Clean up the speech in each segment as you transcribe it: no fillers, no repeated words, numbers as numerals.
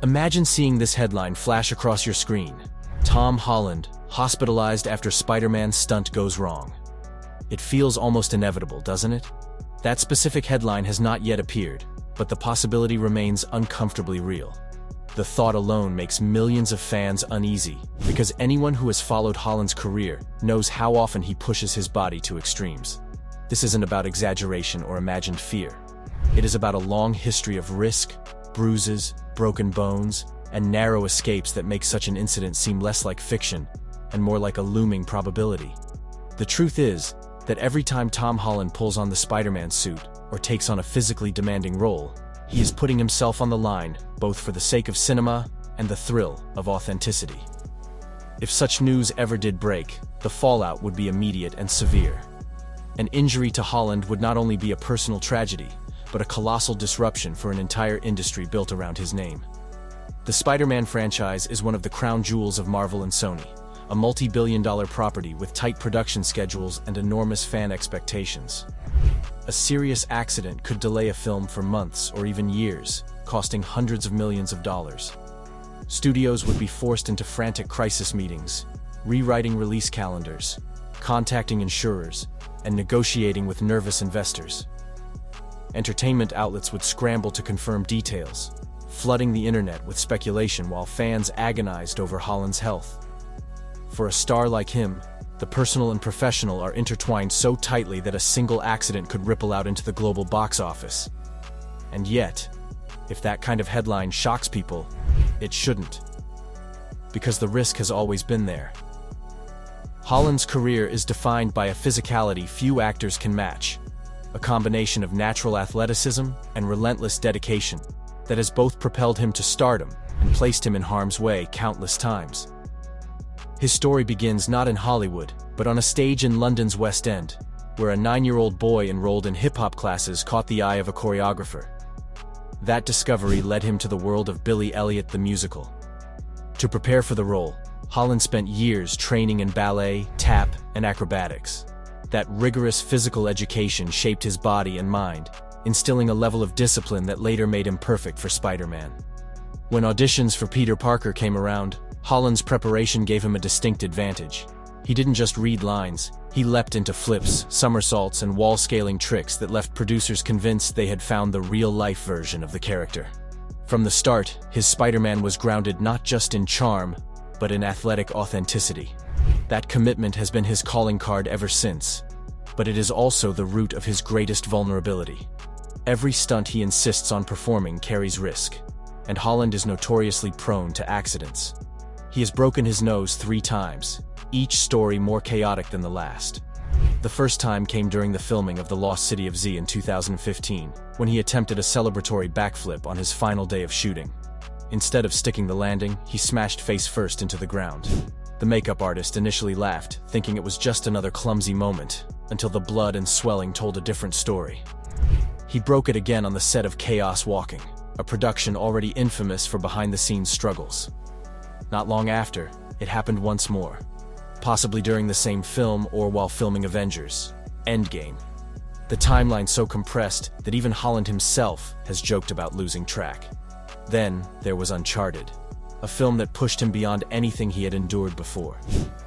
Imagine seeing this headline flash across your screen. Tom Holland, hospitalized after Spider-Man's stunt goes wrong. It feels almost inevitable, doesn't it? That specific headline has not yet appeared, but the possibility remains uncomfortably real. The thought alone makes millions of fans uneasy, because anyone who has followed Holland's career knows how often he pushes his body to extremes. This isn't about exaggeration or imagined fear. It is about a long history of risk, bruises, broken bones, and narrow escapes that make such an incident seem less like fiction and more like a looming probability. The truth is that every time Tom Holland pulls on the Spider-Man suit or takes on a physically demanding role, he is putting himself on the line, both for the sake of cinema and the thrill of authenticity. If such news ever did break, the fallout would be immediate and severe. An injury to Holland would not only be a personal tragedy, but a colossal disruption for an entire industry built around his name. The Spider-Man franchise is one of the crown jewels of Marvel and Sony, a multi-billion-dollar property with tight production schedules and enormous fan expectations. A serious accident could delay a film for months or even years, costing hundreds of millions of dollars. Studios would be forced into frantic crisis meetings, rewriting release calendars, contacting insurers, and negotiating with nervous investors. Entertainment outlets would scramble to confirm details, flooding the internet with speculation while fans agonized over Holland's health. For a star like him, the personal and professional are intertwined so tightly that a single accident could ripple out into the global box office. And yet, if that kind of headline shocks people, it shouldn't. Because the risk has always been there. Holland's career is defined by a physicality few actors can match, a combination of natural athleticism and relentless dedication that has both propelled him to stardom and placed him in harm's way countless times. His story begins not in Hollywood, but on a stage in London's West End, where a 9-year-old boy enrolled in hip-hop classes caught the eye of a choreographer. That discovery led him to the world of Billy Elliot the musical. To prepare for the role, Holland spent years training in ballet, tap, and acrobatics. That rigorous physical education shaped his body and mind, instilling a level of discipline that later made him perfect for Spider-Man. When auditions for Peter Parker came around, Holland's preparation gave him a distinct advantage. He didn't just read lines, he leapt into flips, somersaults, and wall-scaling tricks that left producers convinced they had found the real-life version of the character. From the start, his Spider-Man was grounded not just in charm, but in athletic authenticity. That commitment has been his calling card ever since, but it is also the root of his greatest vulnerability. Every stunt he insists on performing carries risk, and Holland is notoriously prone to accidents. He has broken his nose 3 times, each story more chaotic than the last. The first time came during the filming of The Lost City of Z in 2015, when he attempted a celebratory backflip on his final day of shooting. Instead of sticking the landing, he smashed face first into the ground. The makeup artist initially laughed, thinking it was just another clumsy moment, until the blood and swelling told a different story. He broke it again on the set of Chaos Walking, a production already infamous for behind-the-scenes struggles. Not long after, it happened once more, possibly during the same film or while filming Avengers: Endgame. The timeline so compressed that even Holland himself has joked about losing track. Then there was Uncharted, a film that pushed him beyond anything he had endured before.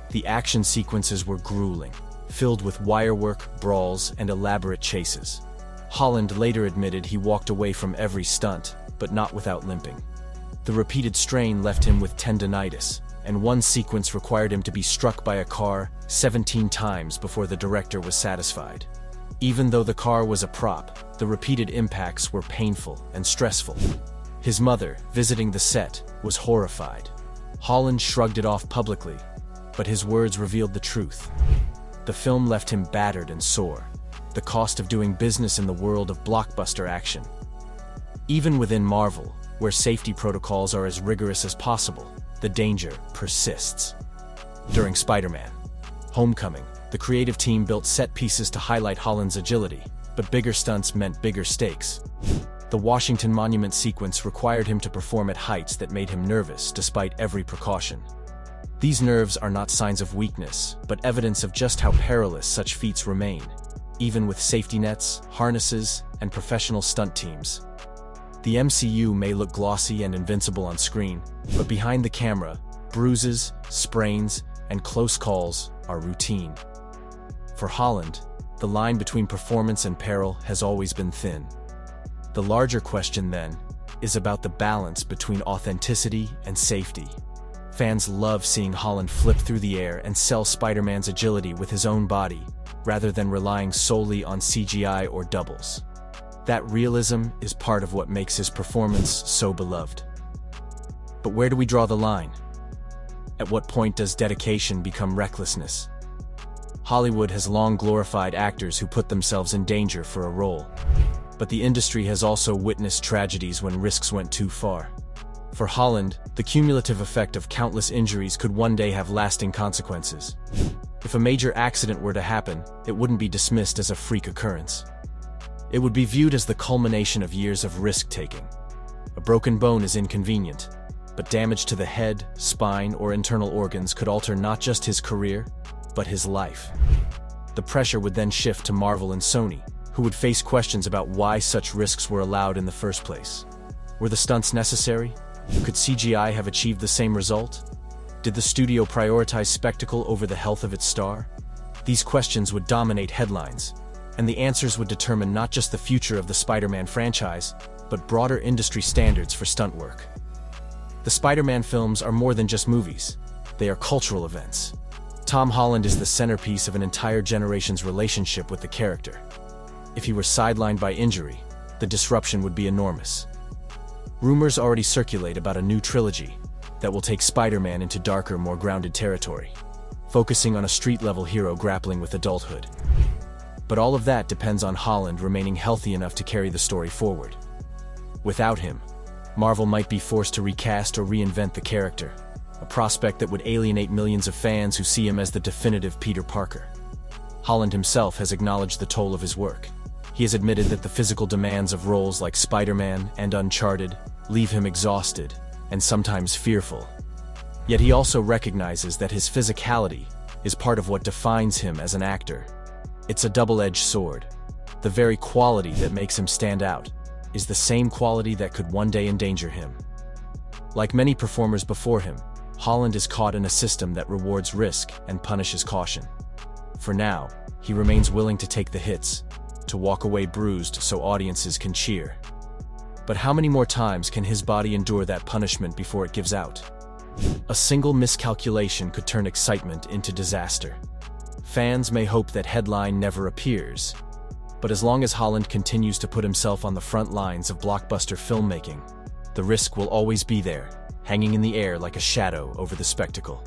The action sequences were grueling, filled with wirework, brawls, and elaborate chases. Holland later admitted he walked away from every stunt, but not without limping. The repeated strain left him with tendinitis, and one sequence required him to be struck by a car 17 times before the director was satisfied. Even though the car was a prop, the repeated impacts were painful and stressful. His mother, visiting the set, was horrified. Holland shrugged it off publicly, but his words revealed the truth. The film left him battered and sore, the cost of doing business in the world of blockbuster action. Even within Marvel, where safety protocols are as rigorous as possible, the danger persists. During Spider-Man: Homecoming, the creative team built set pieces to highlight Holland's agility, but bigger stunts meant bigger stakes. The Washington Monument sequence required him to perform at heights that made him nervous despite every precaution. These nerves are not signs of weakness, but evidence of just how perilous such feats remain, even with safety nets, harnesses, and professional stunt teams. The MCU may look glossy and invincible on screen, but behind the camera, bruises, sprains, and close calls are routine. For Holland, the line between performance and peril has always been thin. The larger question, then, is about the balance between authenticity and safety. Fans love seeing Holland flip through the air and sell Spider-Man's agility with his own body, rather than relying solely on CGI or doubles. That realism is part of what makes his performance so beloved. But where do we draw the line? At what point does dedication become recklessness? Hollywood has long glorified actors who put themselves in danger for a role. But the industry has also witnessed tragedies when risks went too far. For Holland, the cumulative effect of countless injuries could one day have lasting consequences. If a major accident were to happen, it wouldn't be dismissed as a freak occurrence. It would be viewed as the culmination of years of risk-taking. A broken bone is inconvenient, but damage to the head, spine, or internal organs could alter not just his career, but his life. The pressure would then shift to Marvel and Sony, who would face questions about why such risks were allowed in the first place. Were the stunts necessary? Could CGI have achieved the same result? Did the studio prioritize spectacle over the health of its star? These questions would dominate headlines, and the answers would determine not just the future of the Spider-Man franchise, but broader industry standards for stunt work. The Spider-Man films are more than just movies. They are cultural events. Tom Holland is the centerpiece of an entire generation's relationship with the character. If he were sidelined by injury, the disruption would be enormous. Rumors already circulate about a new trilogy that will take Spider-Man into darker, more grounded territory, focusing on a street-level hero grappling with adulthood. But all of that depends on Holland remaining healthy enough to carry the story forward. Without him, Marvel might be forced to recast or reinvent the character, a prospect that would alienate millions of fans who see him as the definitive Peter Parker. Holland himself has acknowledged the toll of his work. He has admitted that the physical demands of roles like Spider-Man and Uncharted leave him exhausted and sometimes fearful. Yet he also recognizes that his physicality is part of what defines him as an actor. It's a double-edged sword. The very quality that makes him stand out is the same quality that could one day endanger him. Like many performers before him, Holland is caught in a system that rewards risk and punishes caution. For now, he remains willing to take the hits, to walk away bruised so audiences can cheer. But how many more times can his body endure that punishment before it gives out? A single miscalculation could turn excitement into disaster. Fans may hope that headline never appears, but as long as Holland continues to put himself on the front lines of blockbuster filmmaking, the risk will always be there, hanging in the air like a shadow over the spectacle.